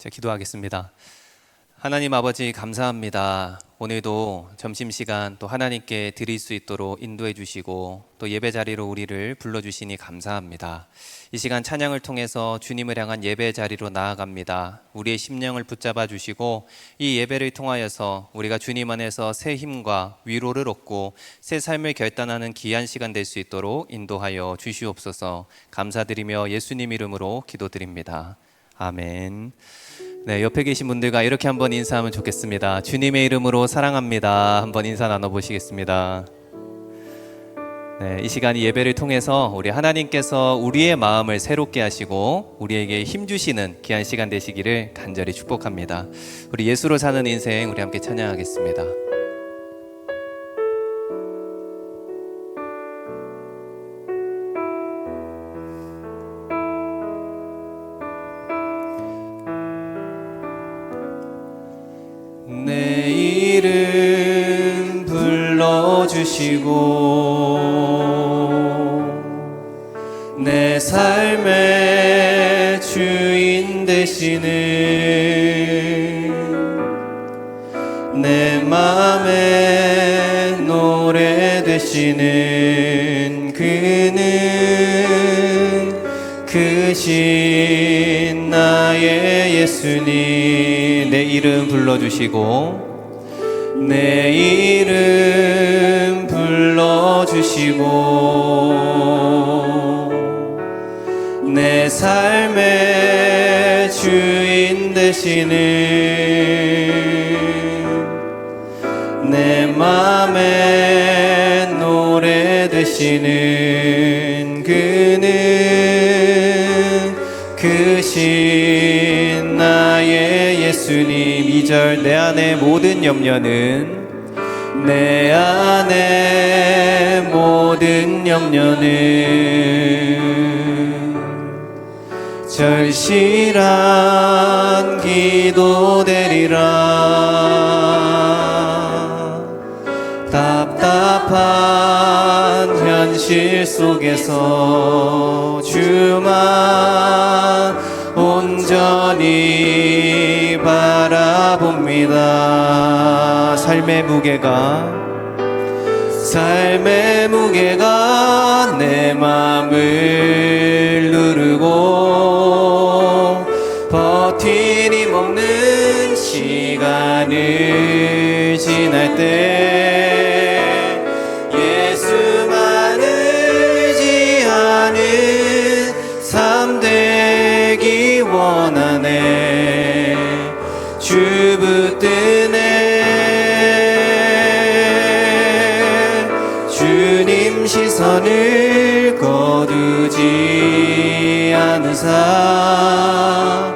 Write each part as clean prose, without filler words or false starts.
제가 기도하겠습니다. 하나님 아버지 감사합니다. 오늘도 점심시간 또 하나님께 드릴 수 있도록 인도해 주시고 또 예배 자리로 우리를 불러주시니 감사합니다. 이 시간 찬양을 통해서 주님을 향한 예배 자리로 나아갑니다. 우리의 심령을 붙잡아 주시고 이 예배를 통하여서 우리가 주님 안에서 새 힘과 위로를 얻고 새 삶을 결단하는 귀한 시간 될 수 있도록 인도하여 주시옵소서. 감사드리며 예수님 이름으로 기도드립니다. 아멘. 네, 옆에 계신 분들과 이렇게 한번 인사하면 좋겠습니다. 주님의 이름으로 사랑합니다. 한번 인사 나눠보시겠습니다. 네, 이 시간 예배를 통해서 우리 하나님께서 우리의 마음을 새롭게 하시고 우리에게 힘주시는 귀한 시간 되시기를 간절히 축복합니다. 우리 예수로 사는 인생 우리 함께 찬양하겠습니다. 내 이름 불러주시고 내 삶의 주인 되시는 내 맘의 노래 되시는 그는 크신 나의 예수님. 내 이름 불러주시고 내 이름 불러주시고 내 삶의 주인 되시는 내 맘의 노래 되시는 그는 크신 나의 예수님. 2절 내 안의 모든 염려는 내 안의 모든 염려는 절실한 기도 되리라. 답답한 현실 속에서 주만 온전히 바라봅니다. 삶의 무게가 내 맘을 누르고 버티림 없는 시간을 지날 때 예수만 의지하는 삶 되기 원하네. 주 붙드네. 주님 시선을 거두지 않으사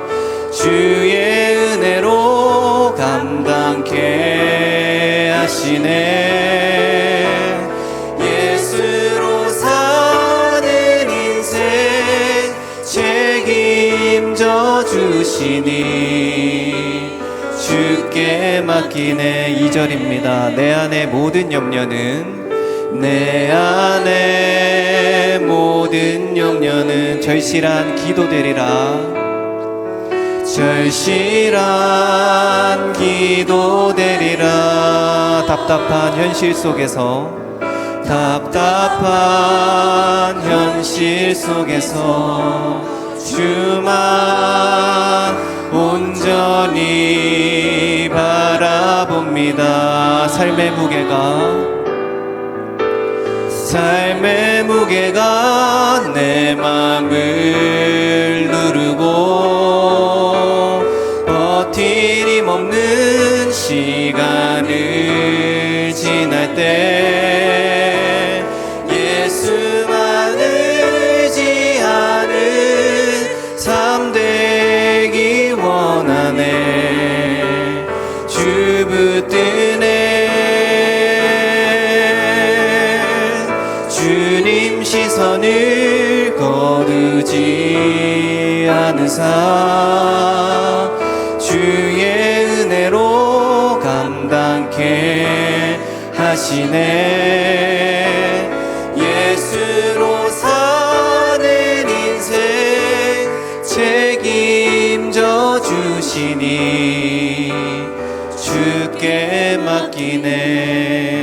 주의 은혜로 감당케 하시네. 예수로 사는 인생 책임져 주시니 주께 맡기네. 2절입니다. 내 안의 모든 염려는 내 안의 모든 염려는 절실한 기도 되리라. 절실한 기도 되리라. 답답한 현실 속에서 주만 온전히 바라봅니다. 삶의 무게가 내 맘을 누르고 버티림 없는 시간을 지날 때 예수만 의지하는 삶 되기 원하네. 주 붙드네. 주님 시선을 거두지 않으사 주의 은혜로 감당케 하시네. 예수로 사는 인생 책임져 주시 느끼네.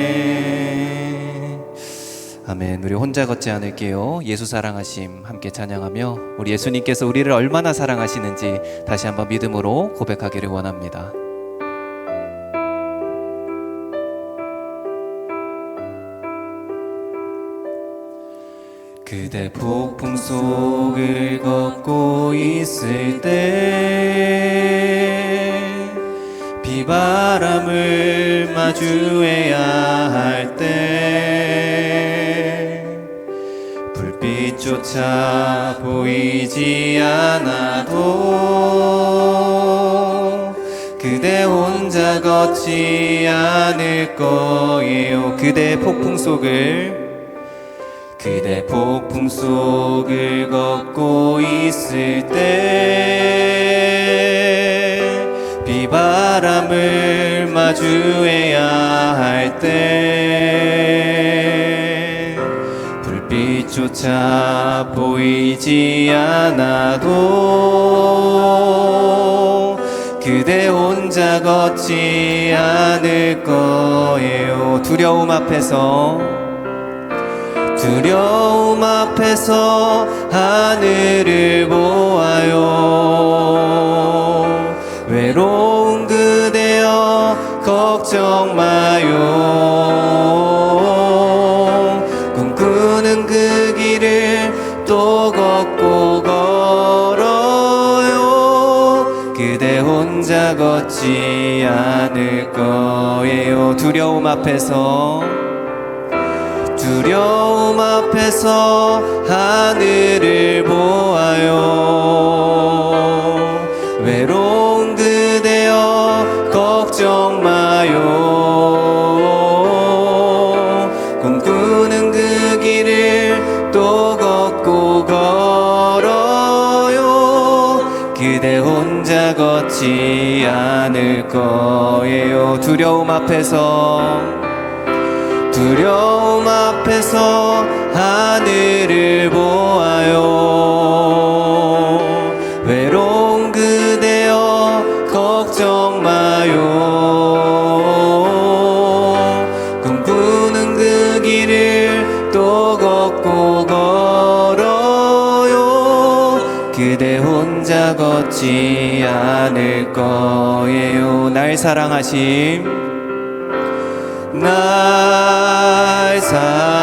아멘. 우리 혼자 걷지 않을게요. 예수 사랑하심 함께 찬양하며 우리 예수님께서 우리를 얼마나 사랑하시는지 다시 한번 믿음으로 고백하기를 원합니다. 그대 폭풍 속을 걷고 있을 때 비바람을 마주해야 할 때 불빛조차 보이지 않아도 그대 혼자 걷지 않을 거예요. 그대 폭풍 속을 걷고 있을 때 비바람을 마주해야 할 때 불빛조차 보이지 않아도 그대 혼자 걷지 않을 거예요. 두려움 앞에서 하늘을 보아요. 외로운 그대여 걱정 마요. 꿈꾸는 그 길을 또 걷고 걸어요. 그대 혼자 걷지 않을 거예요. 두려움 앞에서 하늘을 보아요. 외로운 그대여 걱정 마요. 꿈꾸는 그 길을 또 걷고 걸어요. 그대 혼자 걷지 않을 거예요. 두려움 앞에서 하늘을 보아요. 외로운 그대여 걱정 마요. 꿈꾸는 그 길을 또 걷고 걸어요. 그대 혼자 걷지 않을 거예요. 날 사랑하심 날 사랑하심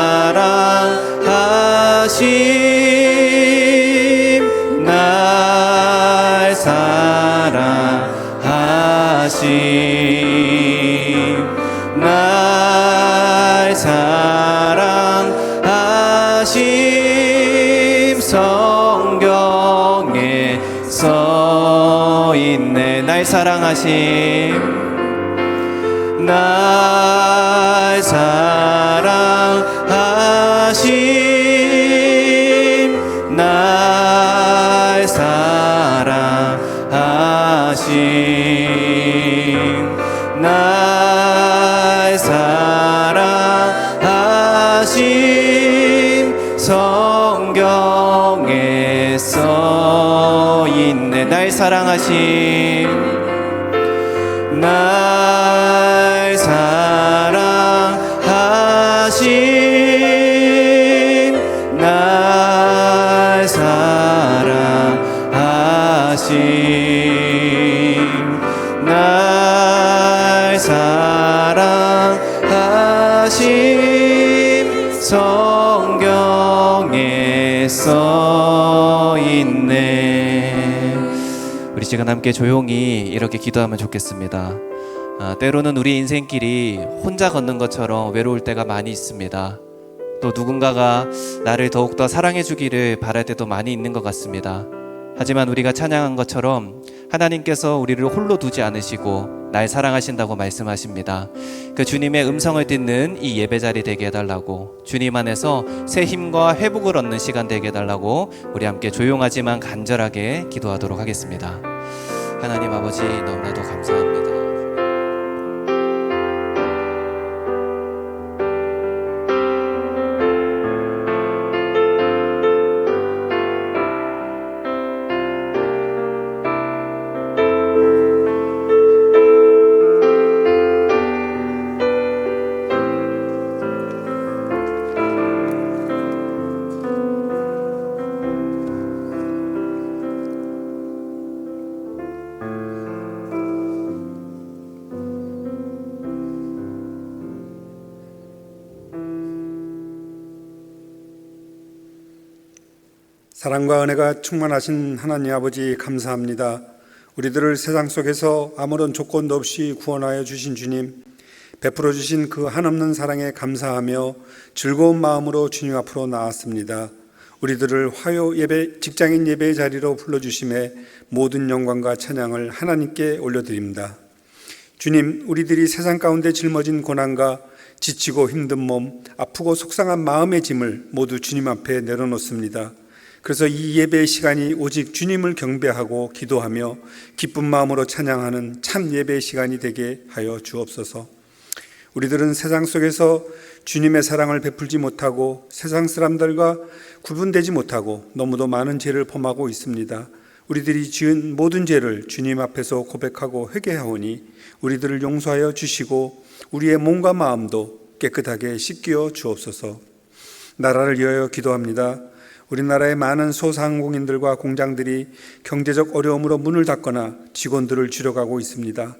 성경에 써 있네. 날 사랑하심 성경에 써 있네. 날 사랑하심 성경에 써 있네. 우리 시간 함께 조용히 이렇게 기도하면 좋겠습니다. 때로는 우리 인생길이 혼자 걷는 것처럼 외로울 때가 많이 있습니다. 또 누군가가 나를 더욱더 사랑해 주기를 바랄 때도 많이 있는 것 같습니다. 하지만 우리가 찬양한 것처럼 하나님께서 우리를 홀로 두지 않으시고 날 사랑하신다고 말씀하십니다. 그 주님의 음성을 듣는 이 예배자리 되게 해달라고, 주님 안에서 새 힘과 회복을 얻는 시간 되게 해달라고 우리 함께 조용하지만 간절하게 기도하도록 하겠습니다. 하나님 아버지, 너무나도 감사합니다. 사랑과 은혜가 충만하신 하나님 아버지 감사합니다. 우리들을 세상 속에서 아무런 조건도 없이 구원하여 주신 주님, 베풀어 주신 그 한없는 사랑에 감사하며 즐거운 마음으로 주님 앞으로 나왔습니다. 우리들을 화요 예배, 직장인 예배의 자리로 불러주심에 모든 영광과 찬양을 하나님께 올려드립니다. 주님, 우리들이 세상 가운데 짊어진 고난과 지치고 힘든 몸, 아프고 속상한 마음의 짐을 모두 주님 앞에 내려놓습니다. 그래서 이 예배의 시간이 오직 주님을 경배하고 기도하며 기쁜 마음으로 찬양하는 참 예배의 시간이 되게 하여 주옵소서. 우리들은 세상 속에서 주님의 사랑을 베풀지 못하고 세상 사람들과 구분되지 못하고 너무도 많은 죄를 범하고 있습니다. 우리들이 지은 모든 죄를 주님 앞에서 고백하고 회개하오니 우리들을 용서하여 주시고 우리의 몸과 마음도 깨끗하게 씻겨 주옵소서. 나라를 위하여 기도합니다. 우리나라의 많은 소상공인들과 공장들이 경제적 어려움으로 문을 닫거나 직원들을 줄여가고 있습니다.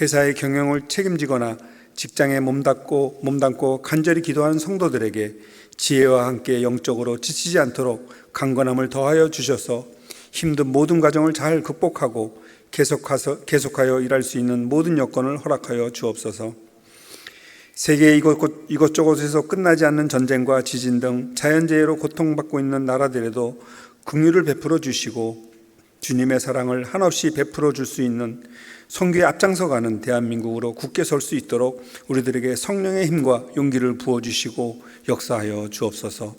회사의 경영을 책임지거나 직장에 몸담고 간절히 기도하는 성도들에게 지혜와 함께 영적으로 지치지 않도록 강건함을 더하여 주셔서 힘든 모든 과정을 잘 극복하고 계속하여 일할 수 있는 모든 여건을 허락하여 주옵소서. 세계 이곳저곳에서 끝나지 않는 전쟁과 지진 등 자연재해로 고통받고 있는 나라들에도 긍휼을 베풀어 주시고 주님의 사랑을 한없이 베풀어 줄 수 있는 선교에 앞장서가는 대한민국으로 굳게 설 수 있도록 우리들에게 성령의 힘과 용기를 부어주시고 역사하여 주옵소서.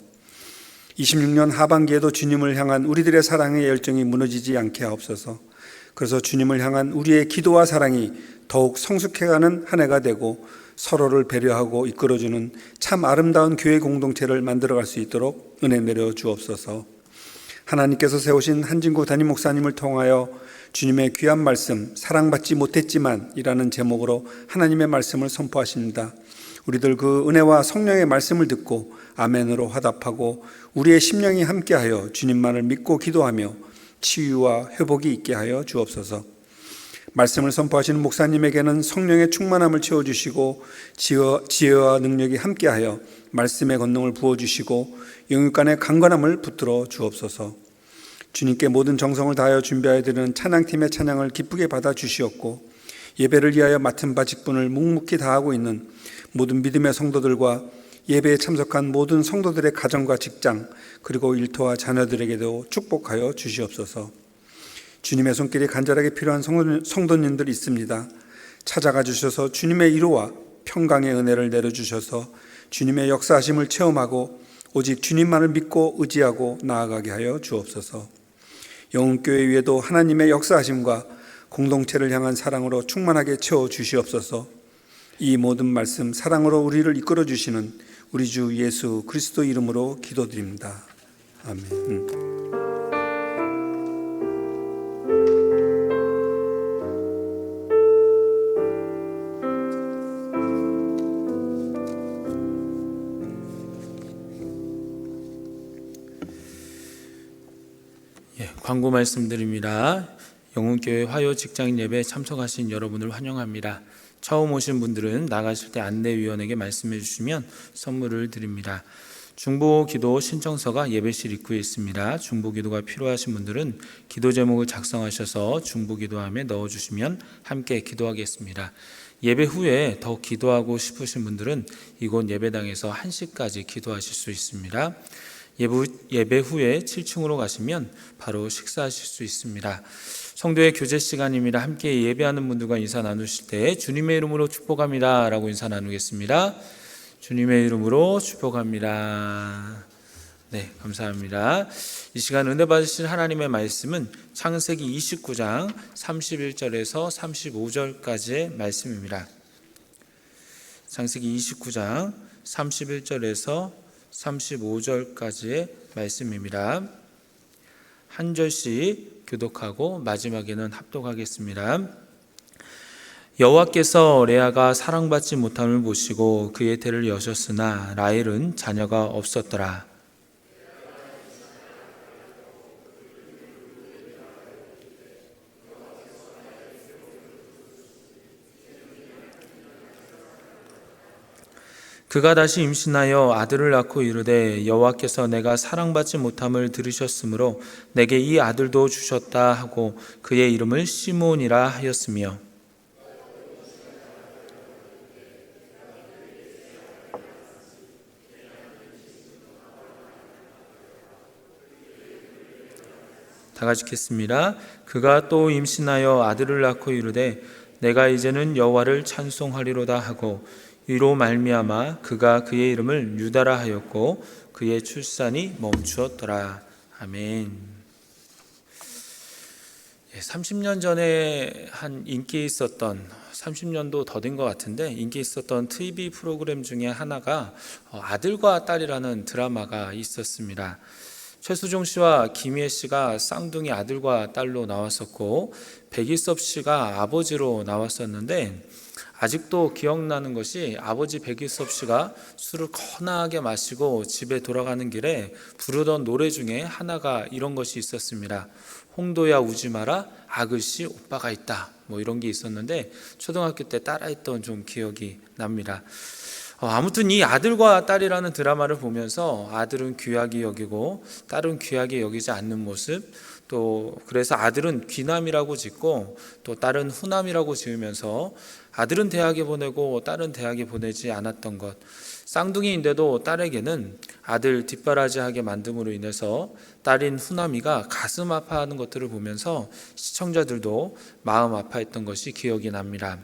26년 하반기에도 주님을 향한 우리들의 사랑의 열정이 무너지지 않게 하옵소서. 그래서 주님을 향한 우리의 기도와 사랑이 더욱 성숙해가는 한 해가 되고 서로를 배려하고 이끌어주는 참 아름다운 교회 공동체를 만들어갈 수 있도록 은혜 내려 주옵소서. 하나님께서 세우신 한진구 담임 목사님을 통하여 주님의 귀한 말씀, 사랑받지 못했지만 이라는 제목으로 하나님의 말씀을 선포하십니다. 우리들 그 은혜와 성령의 말씀을 듣고 아멘으로 화답하고 우리의 심령이 함께하여 주님만을 믿고 기도하며 치유와 회복이 있게 하여 주옵소서. 말씀을 선포하시는 목사님에게는 성령의 충만함을 채워주시고 지혜와 능력이 함께하여 말씀의 권능을 부어주시고 영육간의 강건함을 붙들어 주옵소서. 주님께 모든 정성을 다하여 준비하여 드리는 찬양팀의 찬양을 기쁘게 받아주시옵고 예배를 위하여 맡은 바 직분을 묵묵히 다하고 있는 모든 믿음의 성도들과 예배에 참석한 모든 성도들의 가정과 직장 그리고 일터와 자녀들에게도 축복하여 주시옵소서. 주님의 손길이 간절하게 필요한 성도님들이 있습니다. 찾아가 주셔서 주님의 위로와 평강의 은혜를 내려주셔서 주님의 역사하심을 체험하고 오직 주님만을 믿고 의지하고 나아가게 하여 주옵소서. 영흥교회 위에도 하나님의 역사하심과 공동체를 향한 사랑으로 충만하게 채워주시옵소서. 이 모든 말씀 사랑으로 우리를 이끌어 주시는 우리 주 예수 그리스도 이름으로 기도드립니다. 아멘. 광고 말씀드립니다. 영흥교회 화요 직장인 예배에 참석하신 여러분을 환영합니다. 처음 오신 분들은 나가실 때 안내위원에게 말씀해 주시면 선물을 드립니다. 중보기도 신청서가 예배실 입구에 있습니다. 중보기도가 필요하신 분들은 기도 제목을 작성하셔서 중보기도함에 넣어주시면 함께 기도하겠습니다. 예배 후에 더 기도하고 싶으신 분들은 이곳 예배당에서 1시까지 기도하실 수 있습니다. 예배 후에 7층으로 가시면 바로 식사하실 수 있습니다. 성도의 교제 시간입니다. 함께 예배하는 분들과 인사 나누실 때 주님의 이름으로 축복합니다 라고 인사 나누겠습니다. 주님의 이름으로 축복합니다. 네, 감사합니다. 이 시간 은혜 받으실 하나님의 말씀은 창세기 29장 31절에서 35절까지의 말씀입니다. 창세기 29장 31절에서 35절까지의 말씀입니다. 한 절씩 교독하고 마지막에는 합독하겠습니다. 여호와께서 레아가 사랑받지 못함을 보시고 그의 태를 여셨으나 라헬은 자녀가 없었더라. 그가 다시 임신하여 아들을 낳고 이르되 여호와께서 내가 사랑받지 못함을 들으셨으므로 내게 이 아들도 주셨다 하고 그의 이름을 시므온이라 하였으며 다 같이 읽겠습니다. 그가 또 임신하여 아들을 낳고 이르되 내가 이제는 여호와를 찬송하리로다 하고 이로 말미암아 그가 그의 이름을 유다라 하였고 그의 출산이 멈추었더라. 아멘. 30년 전에 한 인기 있었던 30년도 더 된 것 같은데 인기 있었던 TV 프로그램 중에 하나가 아들과 딸이라는 드라마가 있었습니다. 최수종 씨와 김희애 씨가 쌍둥이 아들과 딸로 나왔었고 백이섭 씨가 아버지로 나왔었는데 아직도 기억나는 것이 아버지 백이섭 씨가 술을 거나하게 마시고 집에 돌아가는 길에 부르던 노래 중에 하나가 이런 것이 있었습니다. 홍도야 우지 마라 아그씨 오빠가 있다 뭐 이런 게 있었는데 초등학교 때 따라했던 좀 기억이 납니다. 아무튼 이 아들과 딸이라는 드라마를 보면서 아들은 귀하게 여기고 딸은 귀하게 여기지 않는 모습, 또 그래서 아들은 귀남이라고 짓고 또 딸은 후남이라고 지으면서 아들은 대학에 보내고 딸은 대학에 보내지 않았던 것, 쌍둥이인데도 딸에게는 아들 뒷바라지하게 만듦으로 인해서 딸인 후남이가 가슴 아파하는 것들을 보면서 시청자들도 마음 아파했던 것이 기억이 납니다.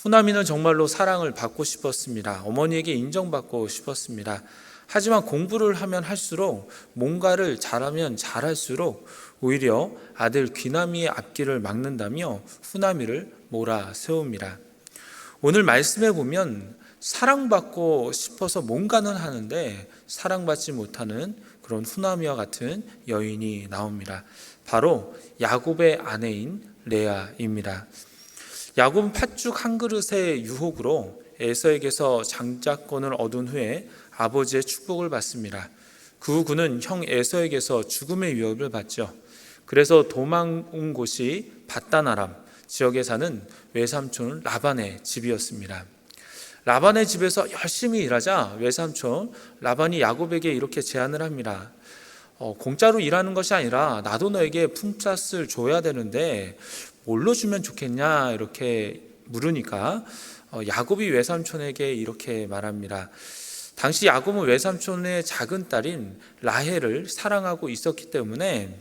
후남이는 정말로 사랑을 받고 싶었습니다. 어머니에게 인정받고 싶었습니다. 하지만 공부를 하면 할수록 뭔가를 잘하면 잘할수록 오히려 아들 귀남이의 앞길을 막는다며 후남이를 몰아세웁니다. 오늘 말씀에 보면 사랑받고 싶어서 뭔가는 하는데 사랑받지 못하는 그런 후남이와 같은 여인이 나옵니다. 바로 야곱의 아내인 레아입니다. 야곱은 팥죽 한 그릇의 유혹으로 에서에게서 장자권을 얻은 후에 아버지의 축복을 받습니다. 그 후 그는 형 에서에게서 죽음의 위협을 받죠. 그래서 도망온 곳이 밧단 아람 지역에 사는 외삼촌 라반의 집이었습니다. 라반의 집에서 열심히 일하자 외삼촌 라반이 야곱에게 이렇게 제안을 합니다. 공짜로 일하는 것이 아니라 나도 너에게 품삯을 줘야 되는데 뭘로 주면 좋겠냐 이렇게 물으니까 야곱이 외삼촌에게 이렇게 말합니다. 당시 야곱은 외삼촌의 작은 딸인 라헬을 사랑하고 있었기 때문에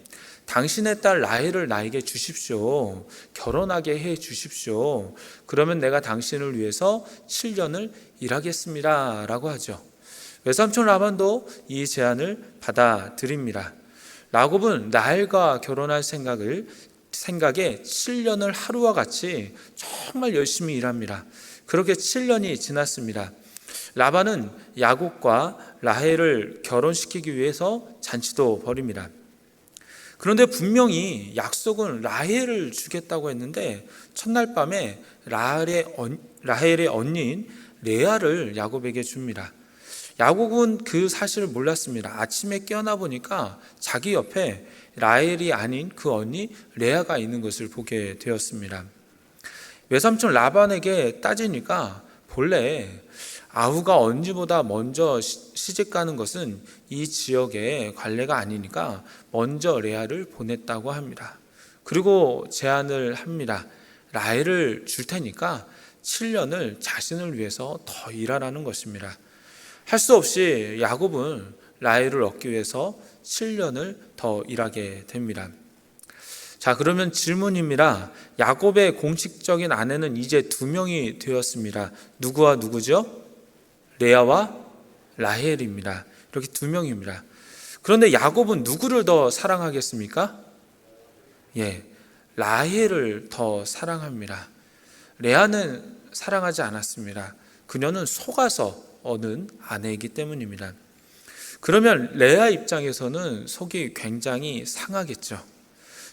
당신의 딸 라헬을 나에게 주십시오. 결혼하게 해 주십시오. 그러면 내가 당신을 위해서 7년을 일하겠습니다 라고 하죠. 외삼촌 라반도 이 제안을 받아들입니다. 야곱은 라헬과 결혼할 생각에 7년을 하루와 같이 정말 열심히 일합니다. 그렇게 7년이 지났습니다. 라반은 야곱과 라헬을 결혼시키기 위해서 잔치도 벌입니다. 그런데 분명히 약속은 라헬을 주겠다고 했는데 첫날 밤에 라헬의 언니인 레아를 야곱에게 줍니다. 야곱은 그 사실을 몰랐습니다. 아침에 깨어나 보니까 자기 옆에 라헬이 아닌 그 언니 레아가 있는 것을 보게 되었습니다. 외삼촌 라반에게 따지니까 본래 아우가 언니보다 먼저 시집가는 것은 이 지역의 관례가 아니니까 먼저 레아를 보냈다고 합니다. 그리고 제안을 합니다. 라헬을 줄 테니까 7년을 자신을 위해서 더 일하라는 것입니다. 할 수 없이 야곱은 라헬을 얻기 위해서 7년을 더 일하게 됩니다. 자, 그러면 질문입니다. 야곱의 공식적인 아내는 이제 2명이 되었습니다. 누구와 누구죠? 레아와 라헬입니다. 이렇게 2명입니다. 그런데 야곱은 누구를 더 사랑하겠습니까? 라헬을 더 사랑합니다. 레아는 사랑하지 않았습니다. 그녀는 속아서 얻은 아내이기 때문입니다. 그러면 레아 입장에서는 속이 굉장히 상하겠죠.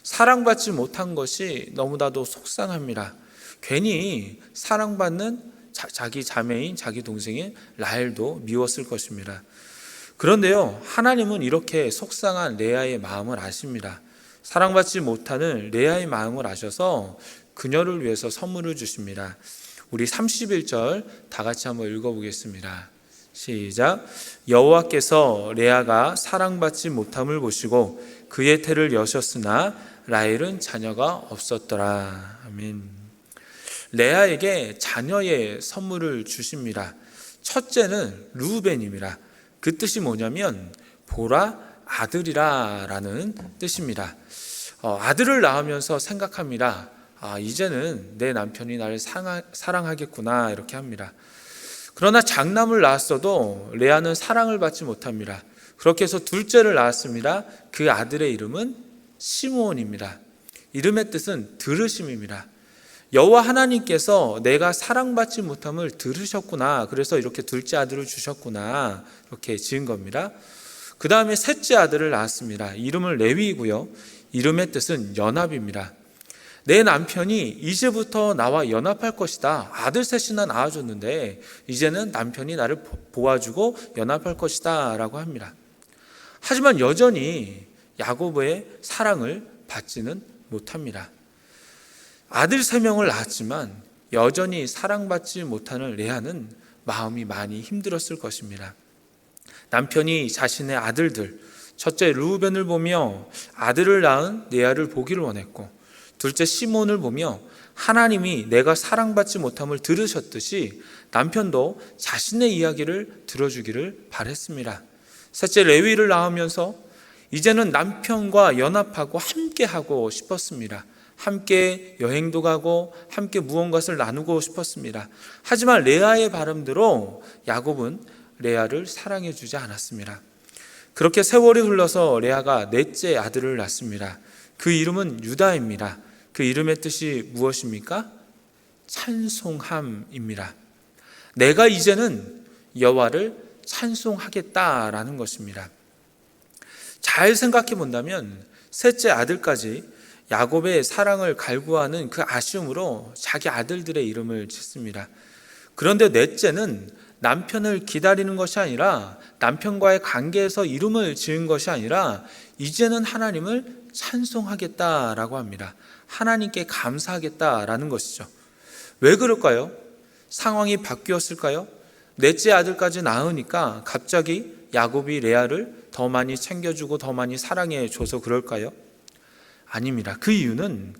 사랑받지 못한 것이 너무나도 속상합니다. 괜히 사랑받는 자기 자매인 자기 동생인 라헬도 미웠을 것입니다. 그런데요, 하나님은 이렇게 속상한 레아의 마음을 아십니다. 사랑받지 못하는 레아의 마음을 아셔서 그녀를 위해서 선물을 주십니다. 우리 31절 다 같이 한번 읽어보겠습니다. 시작. 여호와께서 레아가 사랑받지 못함을 보시고 그의 태를 여셨으나 라헬은 자녀가 없었더라. 아멘. 레아에게 자녀의 선물을 주십니다. 첫째는 르우벤입니다. 그 뜻이 뭐냐면 보라 아들이라 라는 뜻입니다. 아들을 낳으면서 생각합니다. 이제는 내 남편이 나를 사랑하겠구나 이렇게 합니다. 그러나 장남을 낳았어도 레아는 사랑을 받지 못합니다. 그렇게 해서 둘째를 낳았습니다. 그 아들의 이름은 시므온입니다. 이름의 뜻은 들으심입니다. 여호와 하나님께서 내가 사랑받지 못함을 들으셨구나. 그래서 이렇게 둘째 아들을 주셨구나. 이렇게 지은 겁니다. 그 다음에 셋째 아들을 낳았습니다. 이름은 레위이고요. 이름의 뜻은 연합입니다. 내 남편이 이제부터 나와 연합할 것이다. 아들 셋이나 낳아줬는데 이제는 남편이 나를 보아주고 연합할 것이다 라고 합니다. 하지만 여전히 야곱의 사랑을 받지는 못합니다. 아들 3명을 낳았지만 여전히 사랑받지 못하는 레아는 마음이 많이 힘들었을 것입니다. 남편이 자신의 아들들, 첫째 르우벤을 보며 아들을 낳은 레아를 보기를 원했고, 둘째 시몬을 보며 하나님이 내가 사랑받지 못함을 들으셨듯이 남편도 자신의 이야기를 들어주기를 바랬습니다. 셋째 레위를 낳으면서 이제는 남편과 연합하고 함께하고 싶었습니다. 함께 여행도 가고 함께 무언가를 나누고 싶었습니다. 하지만 레아의 바람대로 야곱은 레아를 사랑해 주지 않았습니다. 그렇게 세월이 흘러서 레아가 넷째 아들을 낳습니다. 그 이름은 유다입니다. 그 이름의 뜻이 무엇입니까? 찬송함입니다. 내가 이제는 여호와를 찬송하겠다라는 것입니다. 잘 생각해 본다면 셋째 아들까지 야곱의 사랑을 갈구하는 그 아쉬움으로 자기 아들들의 이름을 짓습니다. 그런데 넷째는 남편을 기다리는 것이 아니라 남편과의 관계에서 이름을 지은 것이 아니라 이제는 하나님을 찬송하겠다라고 합니다. 하나님께 감사하겠다라는 것이죠. 왜 그럴까요? 상황이 바뀌었을까요? 넷째 아들까지 낳으니까 갑자기 야곱이 레아를 더 많이 챙겨주고 더 많이 사랑해 줘서 그럴까요? 아닙니다. 그 이유는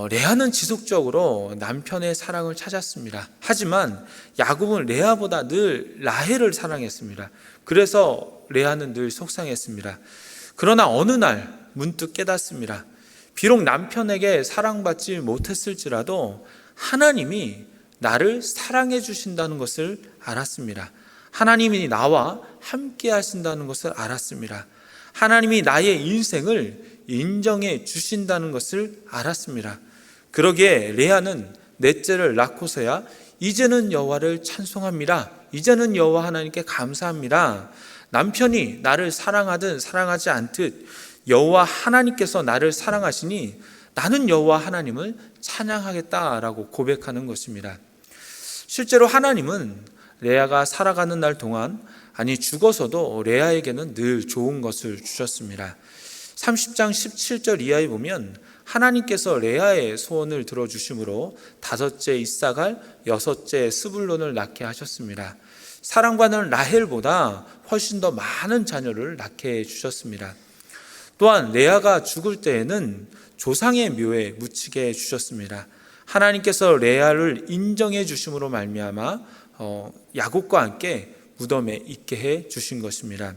레아는 지속적으로 남편의 사랑을 찾았습니다. 하지만 야곱은 레아보다 늘 라헬을 사랑했습니다. 그래서 레아는 늘 속상했습니다. 그러나 어느 날 문득 깨닫습니다. 비록 남편에게 사랑받지 못했을지라도 하나님이 나를 사랑해 주신다는 것을 알았습니다. 하나님이 나와 함께 하신다는 것을 알았습니다. 하나님이 나의 인생을 인정해 주신다는 것을 알았습니다. 그러기에 레아는 넷째를 낳고서야 이제는 여호와를 찬송합니다. 이제는 여호와 하나님께 감사합니다. 남편이 나를 사랑하든 사랑하지 않듯 여호와 하나님께서 나를 사랑하시니 나는 여호와 하나님을 찬양하겠다라고 고백하는 것입니다. 실제로 하나님은 레아가 살아가는 날 동안, 아니 죽어서도 레아에게는 늘 좋은 것을 주셨습니다. 30장 17절 이하에 보면 하나님께서 레아의 소원을 들어주심으로 다섯째 이사갈, 여섯째 스불론을 낳게 하셨습니다. 사랑받는 라헬보다 훨씬 더 많은 자녀를 낳게 해주셨습니다. 또한 레아가 죽을 때에는 조상의 묘에 묻히게 해주셨습니다. 하나님께서 레아를 인정해 주심으로 말미암아 야곱과 함께 무덤에 있게 해 주신 것입니다.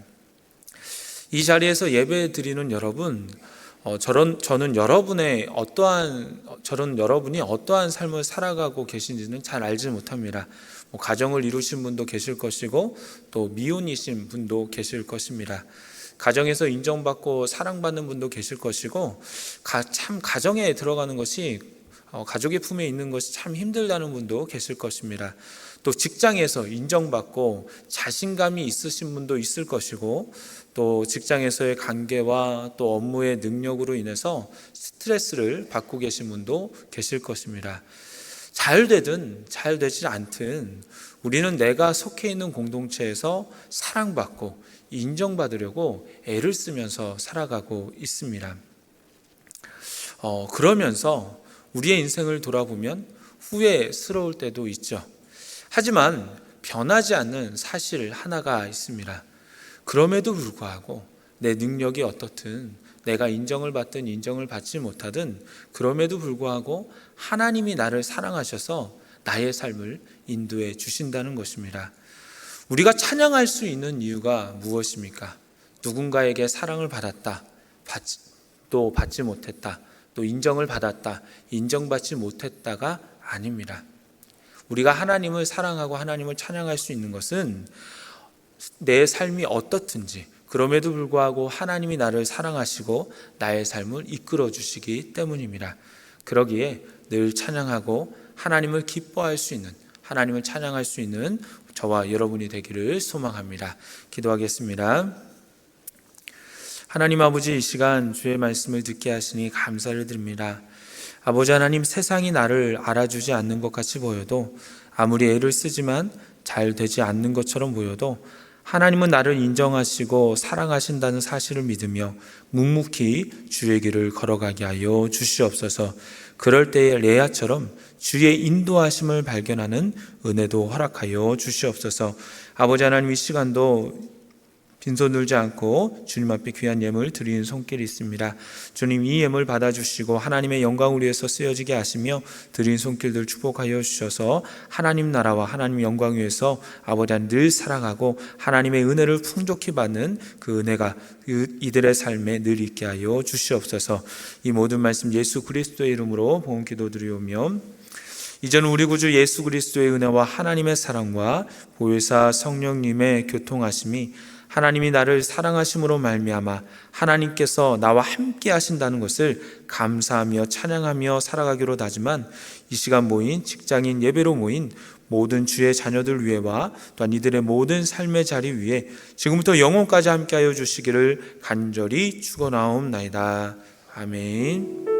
이 자리에서 예배 드리는 여러분, 저는 여러분이 어떠한 삶을 살아가고 계신지는 잘 알지 못합니다. 가정을 이루신 분도 계실 것이고 또 미혼이신 분도 계실 것입니다. 가정에서 인정받고 사랑받는 분도 계실 것이고 참 가정에 들어가는 것이 가족의 품에 있는 것이 참 힘들다는 분도 계실 것입니다. 또 직장에서 인정받고 자신감이 있으신 분도 있을 것이고 또 직장에서의 관계와 또 업무의 능력으로 인해서 스트레스를 받고 계신 분도 계실 것입니다. 잘 되든 잘 되지 않든 우리는 내가 속해 있는 공동체에서 사랑받고 인정받으려고 애를 쓰면서 살아가고 있습니다. 그러면서 우리의 인생을 돌아보면 후회스러울 때도 있죠. 하지만 변하지 않는 사실 하나가 있습니다. 그럼에도 불구하고 내 능력이 어떻든, 내가 인정을 받든 인정을 받지 못하든, 그럼에도 불구하고 하나님이 나를 사랑하셔서 나의 삶을 인도해 주신다는 것입니다. 우리가 찬양할 수 있는 이유가 무엇입니까? 누군가에게 사랑을 받았다, 또 받지 못했다, 또 인정을 받았다, 인정받지 못했다가 아닙니다. 우리가 하나님을 사랑하고 하나님을 찬양할 수 있는 것은 내 삶이 어떻든지 그럼에도 불구하고 하나님이 나를 사랑하시고 나의 삶을 이끌어 주시기 때문입니다. 그러기에 늘 찬양하고 하나님을 기뻐할 수 있는, 하나님을 찬양할 수 있는 저와 여러분이 되기를 소망합니다. 기도하겠습니다. 하나님 아버지, 이 시간 주의 말씀을 듣게 하시니 감사를 드립니다. 아버지 하나님, 세상이 나를 알아주지 않는 것 같이 보여도, 아무리 애를 쓰지만 잘 되지 않는 것처럼 보여도 하나님은 나를 인정하시고 사랑하신다는 사실을 믿으며 묵묵히 주의 길을 걸어가게 하여 주시옵소서. 그럴 때에 레아처럼 주의 인도하심을 발견하는 은혜도 허락하여 주시옵소서. 아버지 하나님, 이 시간도 빈손 들지 않고 주님 앞에 귀한 예물 드리는 손길이 있습니다. 주님, 이 예물 받아주시고 하나님의 영광을 위해서 쓰여지게 하시며 드린 손길들 축복하여 주셔서 하나님 나라와 하나님 영광 위해서 아버지 하나님 늘 사랑하고 하나님의 은혜를 풍족히 받는 그 은혜가 이들의 삶에 늘 있게 하여 주시옵소서. 이 모든 말씀 예수 그리스도의 이름으로 복음 기도드리오며, 이제는 우리 구주 예수 그리스도의 은혜와 하나님의 사랑과 보혜사 성령님의 교통하심이, 하나님이 나를 사랑하심으로 말미암아 하나님께서 나와 함께 하신다는 것을 감사하며 찬양하며 살아가기로 다짐한 이 시간 모인 직장인 예배로 모인 모든 주의 자녀들 위에와 또한 이들의 모든 삶의 자리 위에 지금부터 영원까지 함께하여 주시기를 간절히 축원하옵나이다. 아멘.